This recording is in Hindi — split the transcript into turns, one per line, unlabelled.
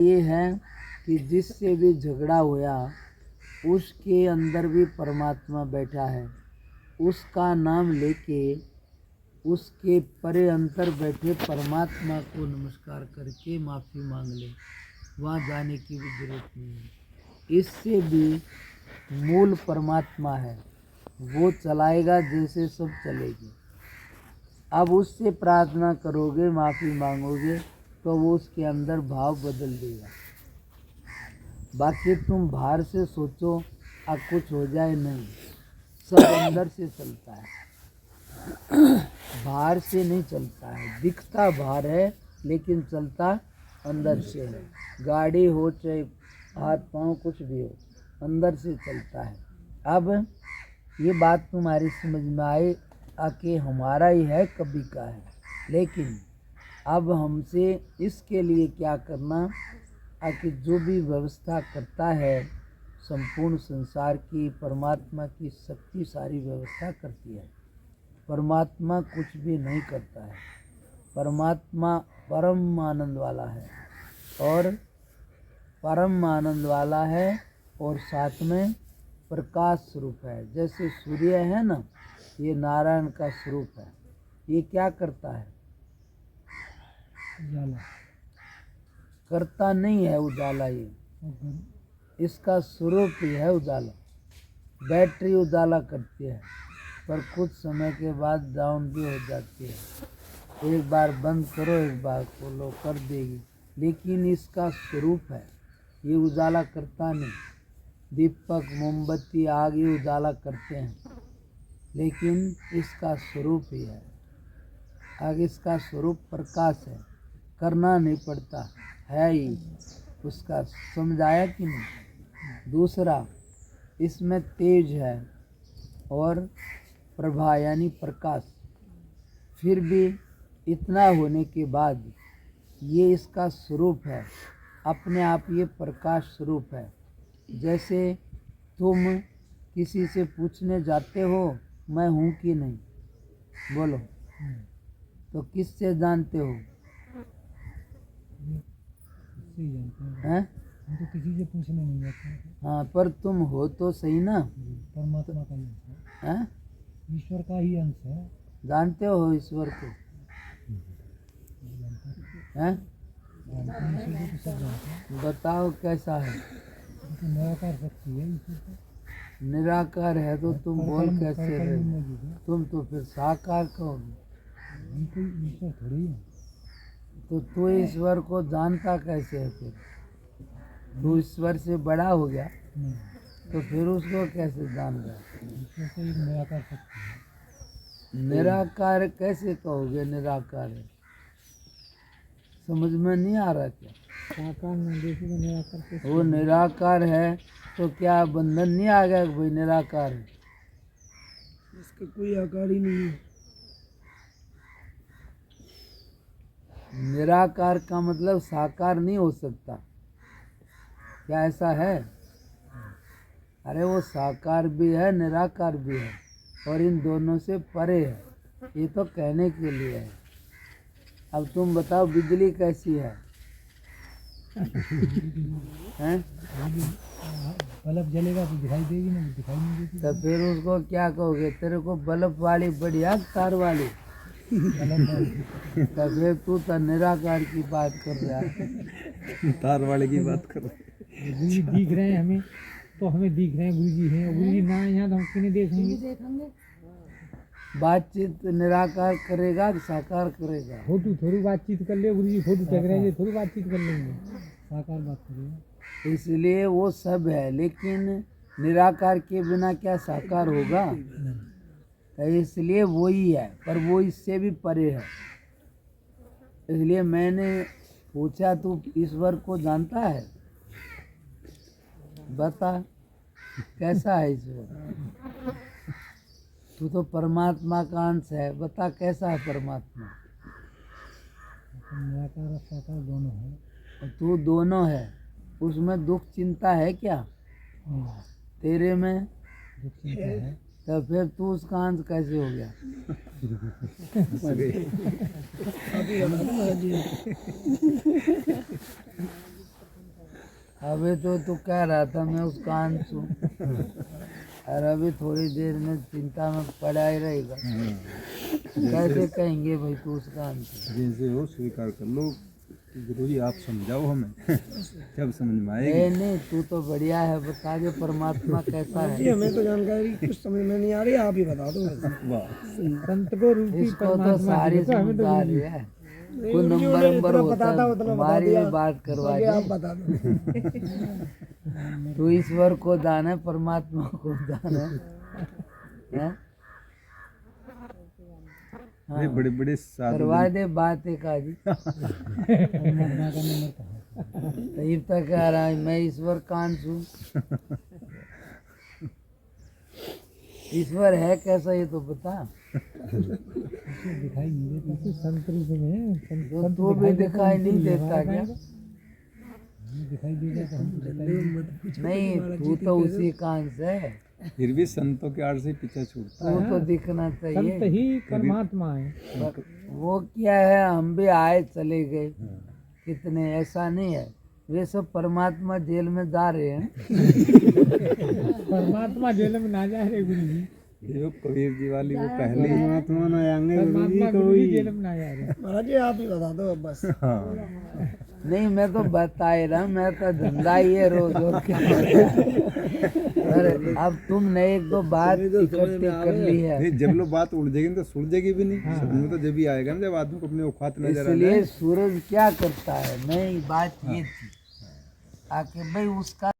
ये है कि जिससे भी झगड़ा होया उसके अंदर भी परमात्मा बैठा है। उसका नाम लेके उसके परे अंतर बैठे परमात्मा को नमस्कार करके माफ़ी मांग ले, वहाँ जाने की भी जरूरत नहीं है। इससे भी मूल परमात्मा है, वो चलाएगा जैसे सब चलेगी। अब उससे प्रार्थना करोगे, माफ़ी मांगोगे तो वो उसके अंदर भाव बदल देगा। बाकी तुम बाहर से सोचो अब कुछ हो जाए, नहीं, सब अंदर से चलता है, बाहर से नहीं चलता है। दिखता बाहर है लेकिन चलता अंदर से है। गाड़ी हो चाहे हाथ पाँव कुछ भी हो, अंदर से चलता है। अब ये बात तुम्हारी समझ में आए आके हमारा ही है, कभी का है, लेकिन अब हमसे इसके लिए क्या करना, आके जो भी व्यवस्था करता है संपूर्ण संसार की, परमात्मा की शक्ति सारी व्यवस्था करती है। परमात्मा कुछ भी नहीं करता है। परमात्मा परम आनंद वाला है और परम आनंद वाला है और साथ में प्रकाश स्वरूप है। जैसे सूर्य है ना, ये नारायण का स्वरूप है। ये क्या करता है? उजाला करता नहीं है, उजाला ये इसका स्वरूप ही है उजाला। बैटरी उजाला करती है पर कुछ समय के बाद डाउन भी हो जाती है। एक बार बंद करो, एक बार खोलो, कर देगी, लेकिन इसका स्वरूप है, ये उजाला करता नहीं। दीपक मोमबत्ती आग ये उजाला करते हैं, लेकिन इसका स्वरूप ही है। आगे इसका स्वरूप प्रकाश है, करना नहीं पड़ता, है ही उसका। समझाया कि नहीं? दूसरा, इसमें तेज है और प्रभा यानी प्रकाश। फिर भी इतना होने के बाद ये इसका स्वरूप है, अपने आप ये प्रकाश स्वरूप है। जैसे तुम किसी से पूछने जाते हो मैं हूँ कि नहीं, बोलो, तो किससे जानते हो? हैं?
तो किसी से पूछने नहीं जाते।
हाँ, पर तुम हो तो सही ना।
परमात्मा का अंश है,
हैं?
ईश्वर का ही अंश है।
जानते हो ईश्वर को? हैं?
ईश्वर को सब जानते हैं।
बताओ कैसा है?
तो निराकार शक्ति है ईश्वर का।
निराकार है तो तुम बोल कैसे रहे हो?
मौजूद है।
तुम तो फिर साकार कहोगे।
हम कोई ईश्वर थोड़ी है।
तो तू ईश्वर को जानता कैसे है? फिर तू ईश्वर से बड़ा हो गया
नहीं,
तो फिर उसको कैसे जान रहा?
ईश्वर तो एक निराकार शक्ति है।
निराकार कैसे कहोगे? निराकार है, समझ में नहीं आ रहा क्या?
साकार में देखो तो निराकार कैसे?
वो निराकार है तो क्या बंधन नहीं आ गया कि भाई निराकार है?
इसका कोई आकार ही नहीं है।
निराकार का मतलब साकार नहीं हो सकता, क्या ऐसा है? अरे वो साकार भी है, निराकार भी है, और इन दोनों से परे है, ये तो कहने के लिए है। अब तुम बताओ बिजली कैसी है? हैं?
बल्ब जलेगा तो दिखाई देगी ना, दिखाई नहीं देगी।
तो फिर उसको क्या कहोगे? तेरे को बल्ब वाली बढ़िया तार वाली? तो फिर तू तो निराकार की बात कर रहा है।
तार वाले की बात कर रहे हैं।
गुरु जी दिख रहे हैं हमें, तो हमें दिख रहे हैं गुरु जी हैं। गुरु जी ना है यहाँ तो हम किन्हें देखेंगे?
बातचीत निराकार करेगा कि साकार करेगा?
फोटो थोड़ी बातचीत कर ले, गुरु जी फोटो टक रहे हैं, थोड़ी बातचीत कर लेंगे, साकार बात करेगा।
इसलिए वो सब है, लेकिन निराकार के बिना क्या साकार होगा? तो इसलिए वो ही है, पर वो इससे भी परे है। इसलिए मैंने पूछा तू ईश्वर को जानता है? बता कैसा है ईश्वर? तू तो परमात्मा का अंश है, बता कैसा है परमात्मा?
निराकार और साकार दोनों है।
और तू दोनों है, उसमें दुख चिंता है क्या? तेरे में
दुख चिंता है।
तो फिर तू उसका अंश कैसे हो गया? अभी तो तू कह रहा था मैं उसका अंश हूँ, और अभी थोड़ी देर में चिंता में पड़ा ही रहेगा। कैसे कहेंगे भाई तू उसका अंश है?
जैसे हो स्वीकार कर लो। गुरुजी आप समझाओ हमें जब समझ में आएगी।
नहीं तू तो बढ़िया है, बता दे परमात्मा कैसा है।
हमें तो जानकारी कुछ समझ में नहीं आ रही, आप ही बता दो।
वाह
संत को रूपी
इसको तो
परमात्मा
सारी
जी, तो हमें तो
समझदारी है। कोई नंबर होता है, हमारी भी बात करवा दे।
बता दो।
तू ईश्वर को दान है, परमात्मा को दान है, हैं?
ये बड़े बड़े साधु
करवा दे बात एक आदि। तब तक कह रहा है मैं ईश्वर कांश हूँ। ईश्वर है कैसा ये तो बता।
दिखाई नहीं देता, तो संत रूप में है।
तो तू भी दिखाई नहीं देता क्या?
दिखाई देगा तो हम तो
नहीं तू तो उसी कांश है,
फिर भी संतों के आड़ से पीछा छूटता
तू तो दिखना
संत
चाहिए।
ही परमात्मा है।
पर वो क्या है, हम भी आए चले गए कितने, ऐसा नहीं है। वे सब परमात्मा जेल में जा रहे हैं।
परमात्मा जेल में ना जा रहे गुरु जी।
ये वो कबीर जी वाली वो पहली
परमात्मा गुरु जी जेल में ना जा रहे। महाराज जी आप ही बता दो अब बस।
नहीं मैं तो बता ही रहा हूँ, मैं तो धंधा ही है रोज और क्या। अरे अब तुमने एक दो बात इकट्ठी कर ली है,
नहीं, जब लोग बात उलझेगी तो सुलझेगी भी नहीं। समझ में तो जब ही आएगा ना, जब आदमी को अपने औकात नजर आ जाए।
इसलिए सूरज क्या करता है, नहीं बात ये थी आके भाई उसका